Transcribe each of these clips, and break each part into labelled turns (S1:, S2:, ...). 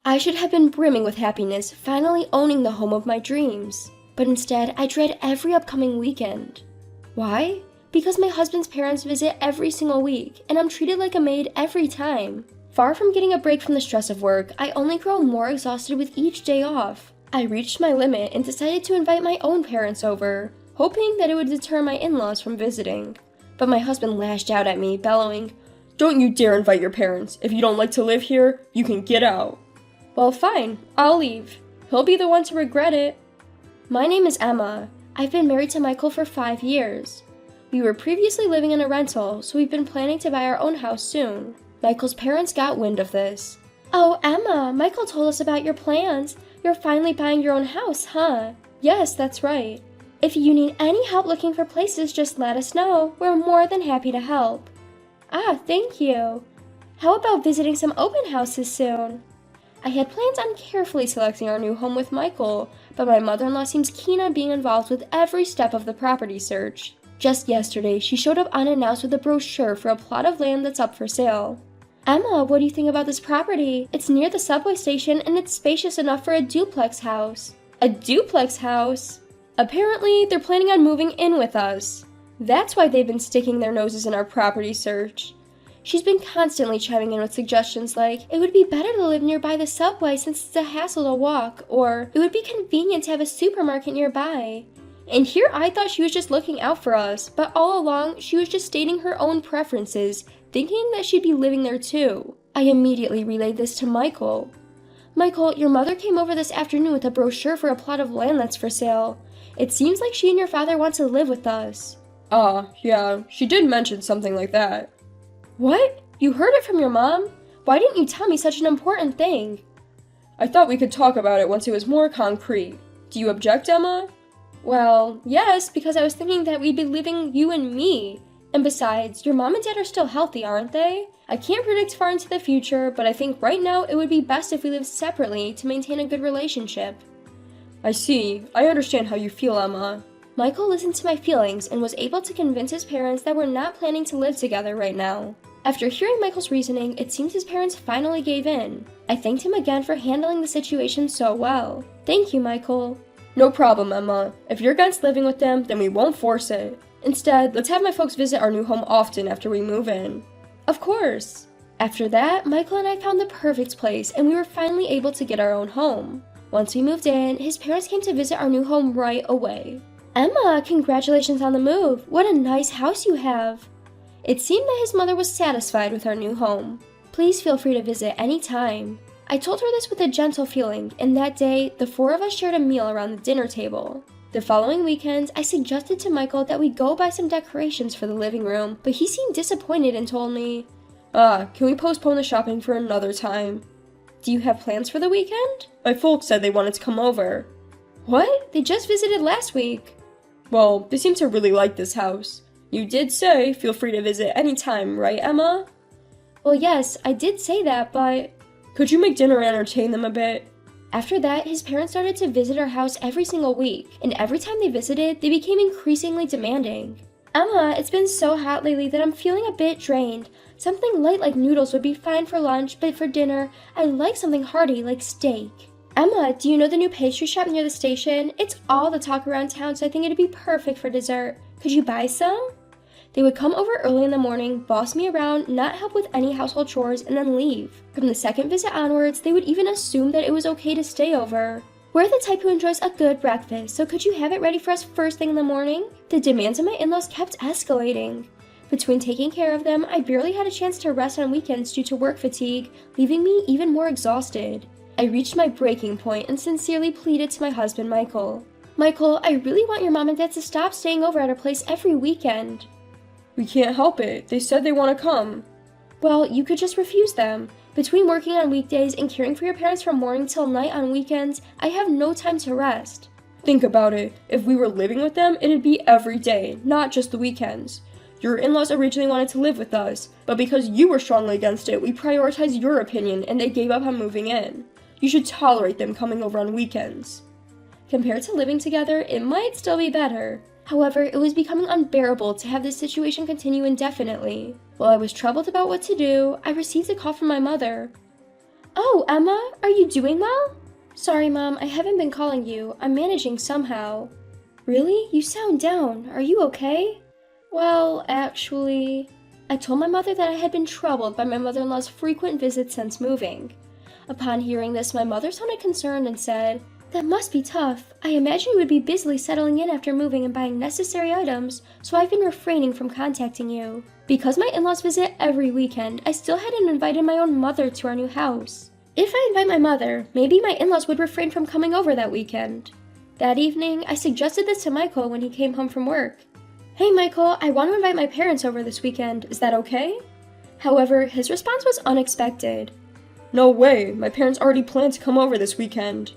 S1: I should have been brimming with happiness, finally owning the home of my dreams. But instead, I dread every upcoming weekend. Why? Because my husband's parents visit every single week, and I'm treated like a maid every time. Far from getting a break from the stress of work, I only grow more exhausted with each day off. I reached my limit and decided to invite my own parents over, hoping that it would deter my in-laws from visiting. But my husband lashed out at me, bellowing, "Don't you dare invite your parents. If you don't like to live here, you can get out." Well, fine, I'll leave. He'll be the one to regret it. My name is Emma. I've been married to Michael for 5 years. We were previously living in a rental, so we've been planning to buy our own house soon. Michael's parents got wind of this. "Oh, Emma, Michael told us about your plans. You're finally buying your own house, huh?" "Yes, that's right. If you need any help looking for places, just let us know. We're more than happy to help." "Ah, thank you. How about visiting some open houses soon?" I had plans on carefully selecting our new home with Michael, but my mother-in-law seems keen on being involved with every step of the property search. Just yesterday, she showed up unannounced with a brochure for a plot of land that's up for sale. "Emma, what do you think about this property? It's near the subway station and it's spacious enough for a duplex house." "A duplex house?" Apparently, they're planning on moving in with us. That's why they've been sticking their noses in our property search. She's been constantly chiming in with suggestions like, "It would be better to live nearby the subway since it's a hassle to walk," or "It would be convenient to have a supermarket nearby." And here I thought she was just looking out for us, but all along she was just stating her own preferences, thinking that she'd be living there too. I immediately relayed this to Michael. "Michael, your mother came over this afternoon with a brochure for a plot of land that's for sale. It seems like she and your father want to live with us." Yeah, she did mention something like that." "What? You heard it from your mom? Why didn't you tell me such an important thing?" "I thought we could talk about it once it was more concrete. Do you object, Emma?" "Well, yes, because I was thinking that we'd be living you and me. And besides, your mom and dad are still healthy, aren't they? I can't predict far into the future, but I think right now it would be best if we lived separately to maintain a good relationship." "I see. I understand how you feel, Emma." Michael listened to my feelings and was able to convince his parents that we're not planning to live together right now. After hearing Michael's reasoning, it seems his parents finally gave in. I thanked him again for handling the situation so well. "Thank you, Michael." "No problem, Emma. If you're against living with them, then we won't force it. Instead, let's have my folks visit our new home often after we move in." "Of course." After that, Michael and I found the perfect place, and we were finally able to get our own home. Once we moved in, his parents came to visit our new home right away. "Emma, congratulations on the move. What a nice house you have." It seemed that his mother was satisfied with our new home. "Please feel free to visit any time." I told her this with a gentle feeling, and that day, the 4 of us shared a meal around the dinner table. The following weekend, I suggested to Michael that we go buy some decorations for the living room, but he seemed disappointed and told me, "Can we postpone the shopping for another time?" "Do you have plans for the weekend?" "My folks said they wanted to come over." "What? They just visited last week." "Well, they seem to really like this house. You did say, feel free to visit anytime, right, Emma?" "Well, yes, I did say that, but..." "Could you make dinner and entertain them a bit?" After that, his parents started to visit our house every single week, and every time they visited, they became increasingly demanding. "Emma, it's been so hot lately that I'm feeling a bit drained. Something light like noodles would be fine for lunch, but for dinner, I'd like something hearty like steak." "Emma, do you know the new pastry shop near the station? It's all the talk around town, so I think it'd be perfect for dessert. Could you buy some?" They would come over early in the morning, boss me around, not help with any household chores, and then leave. From the second visit onwards, they would even assume that it was okay to stay over. "We're the type who enjoys a good breakfast, so could you have it ready for us first thing in the morning?" The demands of my in-laws kept escalating. Between taking care of them, I barely had a chance to rest on weekends due to work fatigue, leaving me even more exhausted. I reached my breaking point and sincerely pleaded to my husband, Michael. "Michael, I really want your mom and dad to stop staying over at our place every weekend." "We can't help it. They said they want to come." "Well, you could just refuse them. Between working on weekdays and caring for your parents from morning till night on weekends, I have no time to rest." "Think about it. If we were living with them, it'd be every day, not just the weekends. Your in-laws originally wanted to live with us, but because you were strongly against it, we prioritized your opinion and they gave up on moving in. You should tolerate them coming over on weekends." Compared to living together, it might still be better. However, it was becoming unbearable to have this situation continue indefinitely. While I was troubled about what to do, I received a call from my mother. Oh, Emma, are you doing well? Sorry, Mom, I haven't been calling you. I'm managing somehow. Really? You sound down. Are you okay? Well, actually, I told my mother that I had been troubled by my mother-in-law's frequent visits since moving. Upon hearing this, my mother sounded concerned and said, "That must be tough. I imagine you would be busily settling in after moving and buying necessary items, so I've been refraining from contacting you. Because my in-laws visit every weekend, I still hadn't invited my own mother to our new house. If I invite my mother, maybe my in-laws would refrain from coming over that weekend." That evening, I suggested this to Michael when he came home from work. "Hey Michael, I want to invite my parents over this weekend. Is that okay?" However, his response was unexpected.
S2: "No way, my parents already planned to come over this weekend."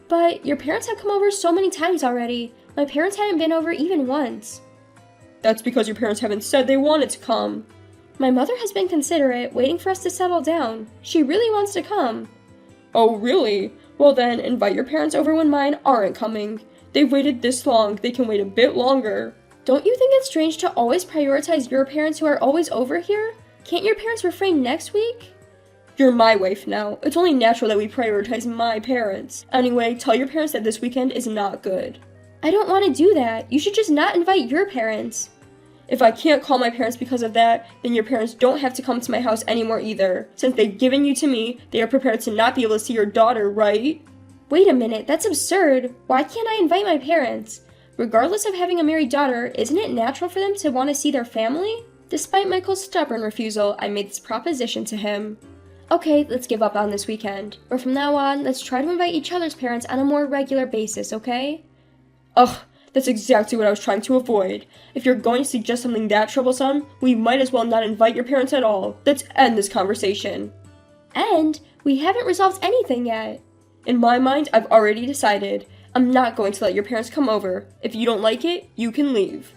S1: "But your parents have come over so many times already. My parents hadn't been over even once."
S2: "That's because your parents haven't said they wanted to come."
S1: "My mother has been considerate, waiting for us to settle down. She really wants to come."
S2: "Oh, really? Well then, invite your parents over when mine aren't coming. They've waited this long, they can wait a bit longer."
S1: "Don't you think it's strange to always prioritize your parents who are always over here? Can't your parents refrain next week?"
S2: "You're my wife now. It's only natural that we prioritize my parents. Anyway, tell your parents that this weekend is not good."
S1: "I don't want to do that. You should just not invite your parents."
S2: "If I can't call my parents because of that, then your parents don't have to come to my house anymore either. Since they've given you to me, they are prepared to not be able to see your daughter, right?"
S1: "Wait a minute, that's absurd. Why can't I invite my parents? Regardless of having a married daughter, isn't it natural for them to want to see their family?" Despite Michael's stubborn refusal, I made this proposition to him. "Okay, let's give up on this weekend. But from now on, let's try to invite each other's parents on a more regular basis, okay?"
S2: Ugh, that's exactly what I was trying to avoid. If you're going to suggest something that troublesome, we might as well not invite your parents at all. Let's end this conversation.
S1: And we haven't resolved anything yet.
S2: In my mind, I've already decided. I'm not going to let your parents come over. If you don't like it, you can leave.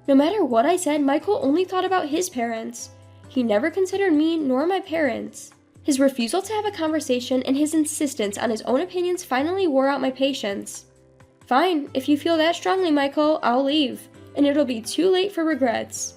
S1: No matter what I said, Michael only thought about his parents. He never considered me nor my parents. His refusal to have a conversation and his insistence on his own opinions finally wore out my patience. "Fine, if you feel that strongly, Michael, I'll leave, and it'll be too late for regrets."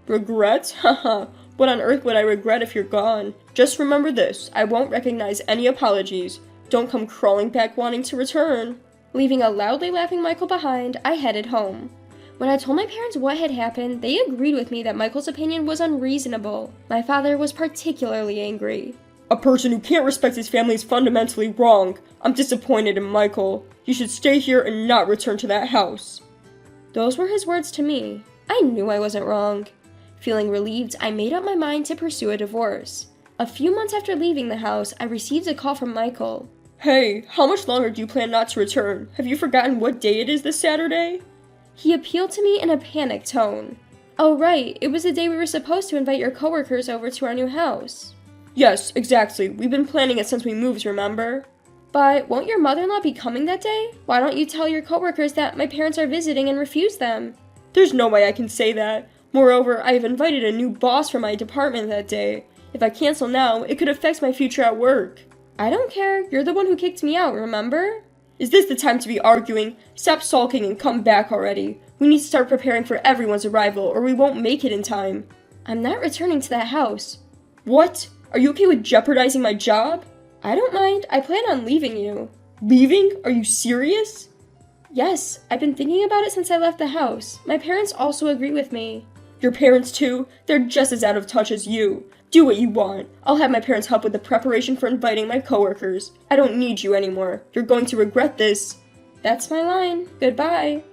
S2: "Regrets? Haha, what on earth would I regret if you're gone? Just remember this, I won't recognize any apologies. Don't come crawling back wanting to return."
S1: Leaving a loudly laughing Michael behind, I headed home. When I told my parents what had happened, they agreed with me that Michael's opinion was unreasonable. My father was particularly angry.
S2: "A person who can't respect his family is fundamentally wrong. I'm disappointed in Michael. You should stay here and not return to that house."
S1: Those were his words to me. I knew I wasn't wrong. Feeling relieved, I made up my mind to pursue a divorce. A few months after leaving the house, I received a call from Michael.
S2: "Hey, how much longer do you plan not to return? Have you forgotten what day it is this Saturday?"
S1: He appealed to me in a panicked tone. "Oh right, it was the day we were supposed to invite your coworkers over to our new house."
S2: "Yes, exactly. We've been planning it since we moved, remember?"
S1: "But won't your mother-in-law be coming that day? Why don't you tell your coworkers that my parents are visiting and refuse them?"
S2: "There's no way I can say that. Moreover, I have invited a new boss for my department that day. If I cancel now, it could affect my future at work."
S1: "I don't care. You're the one who kicked me out, remember?"
S2: "Is this the time to be arguing? Stop sulking and come back already. We need to start preparing for everyone's arrival, or we won't make it in time."
S1: "I'm not returning to that house."
S2: "What? Are you okay with jeopardizing my job?"
S1: "I don't mind. I plan on leaving you."
S2: "Leaving? Are you serious?"
S1: "Yes, I've been thinking about it since I left the house. My parents also agree with me."
S2: "Your parents too? They're just as out of touch as you. Do what you want. I'll have my parents help with the preparation for inviting my coworkers. I don't need you anymore. You're going to regret this."
S1: "That's my line. Goodbye."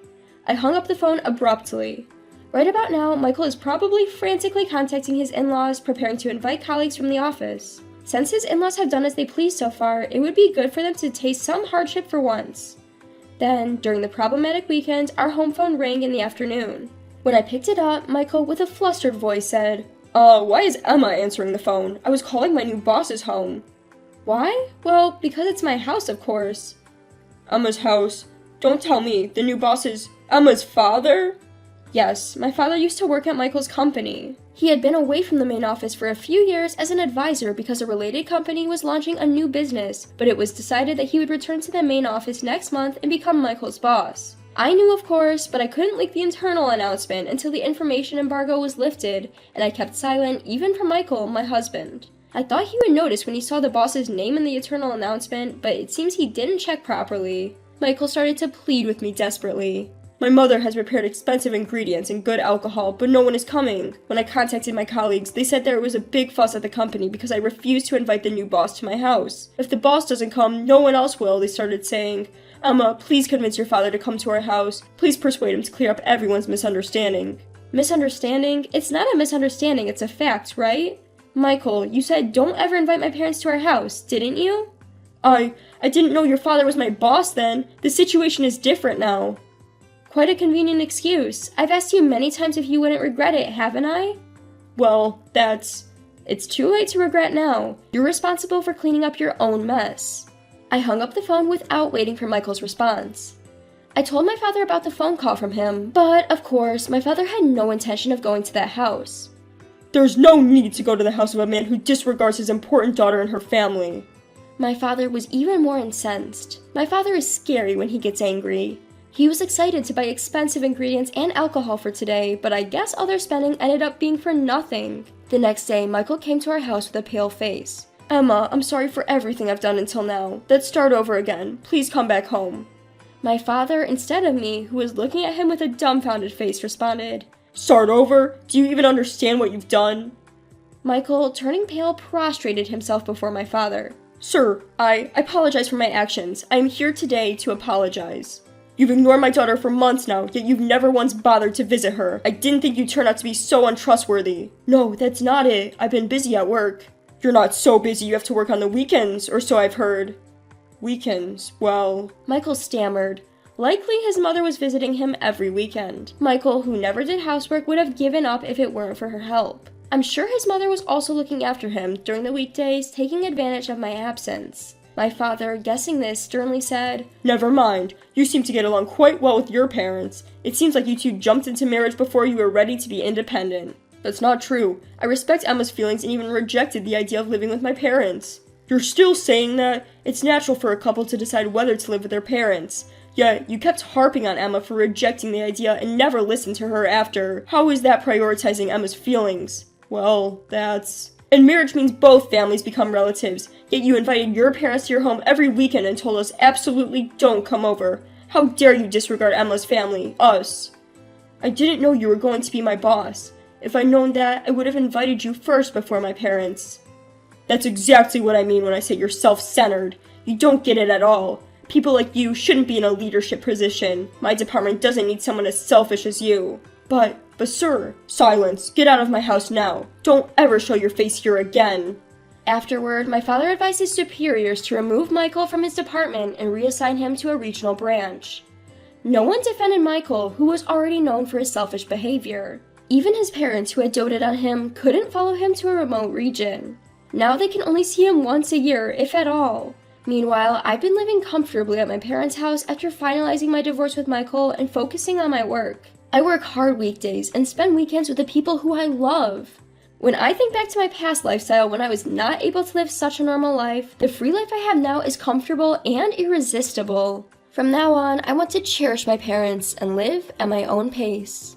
S1: I hung up the phone abruptly. Right about now, Michael is probably frantically contacting his in-laws, preparing to invite colleagues from the office. Since his in-laws have done as they please so far, it would be good for them to taste some hardship for once. Then, during the problematic weekend, our home phone rang in the afternoon. When I picked it up, Michael, with a flustered voice, said,
S2: Why is Emma answering the phone? I was calling my new boss's home."
S1: "Why? Well, because it's my house, of course."
S2: "Emma's house? Don't tell me, the new boss is Emma's father?"
S1: "Yes, my father used to work at Michael's company. He had been away from the main office for a few years as an advisor because a related company was launching a new business, but it was decided that he would return to the main office next month and become Michael's boss. I knew, of course, but I couldn't leak the internal announcement until the information embargo was lifted, and I kept silent even from Michael, my husband.
S2: I thought he would notice when he saw the boss's name in the eternal announcement, but it seems he didn't check properly. Michael started to plead with me desperately. My mother has prepared expensive ingredients and good alcohol, but no one is coming. When I contacted my colleagues, they said there was a big fuss at the company because I refused to invite the new boss to my house. If the boss doesn't come, no one else will, they started saying. Emma, please convince your father to come to our house. Please persuade him to clear up everyone's misunderstanding. Misunderstanding? It's not a misunderstanding, it's a fact, right? Michael, you said don't ever invite my parents to our house, didn't you? I didn't know your father was my boss then. The situation is different now. Quite a convenient excuse. I've asked you many times if you wouldn't regret it, haven't I? Well, it's too late to regret now. You're responsible for cleaning up your own mess. I hung up the phone without waiting for Michael's response. I told my father about the phone call from him, but of course, my father had no intention of going to that house. There's no need to go to the house of a man who disregards his important daughter and her family. My father was even more incensed. My father is scary when he gets angry. He was excited to buy expensive ingredients and alcohol for today, but I guess all their spending ended up being for nothing. The next day, Michael came to our house with a pale face. Emma, I'm sorry for everything I've done until now. Let's start over again. Please come back home. My father, instead of me, who was looking at him with a dumbfounded face, responded, Start over? Do you even understand what you've done? Michael, turning pale, prostrated himself before my father. Sir, I apologize for my actions. I am here today to apologize. You've ignored my daughter for months now, yet you've never once bothered to visit her. I didn't think you'd turn out to be so untrustworthy. No, that's not it. I've been busy at work. You're not so busy you have to work on the weekends, or so I've heard. Weekends, well... Michael stammered. Likely his mother was visiting him every weekend. Michael, who never did housework, would have given up if it weren't for her help. I'm sure his mother was also looking after him during the weekdays, taking advantage of my absence. My father, guessing this, sternly said, Never mind. You seem to get along quite well with your parents. It seems like you two jumped into marriage before you were ready to be independent. That's not true. I respect Emma's feelings and even rejected the idea of living with my parents. You're still saying that? It's natural for a couple to decide whether to live with their parents. Yet, you kept harping on Emma for rejecting the idea and never listened to her after. How is that prioritizing Emma's feelings? Well, that's... And marriage means both families become relatives, yet you invited your parents to your home every weekend and told us absolutely don't come over. How dare you disregard Emma's family, us? I didn't know you were going to be my boss. If I'd known that, I would have invited you first before my parents. That's exactly what I mean when I say you're self-centered. You don't get it at all. People like you shouldn't be in a leadership position. My department doesn't need someone as selfish as you. But sir, silence. Get out of my house now. Don't ever show your face here again. Afterward, my father advised his superiors to remove Michael from his department and reassign him to a regional branch. No one defended Michael, who was already known for his selfish behavior. Even his parents, who had doted on him, couldn't follow him to a remote region. Now they can only see him once a year, if at all. Meanwhile, I've been living comfortably at my parents' house after finalizing my divorce with Michael and focusing on my work. I work hard weekdays and spend weekends with the people who I love. When I think back to my past lifestyle when I was not able to live such a normal life, the free life I have now is comfortable and irresistible. From now on, I want to cherish my parents and live at my own pace.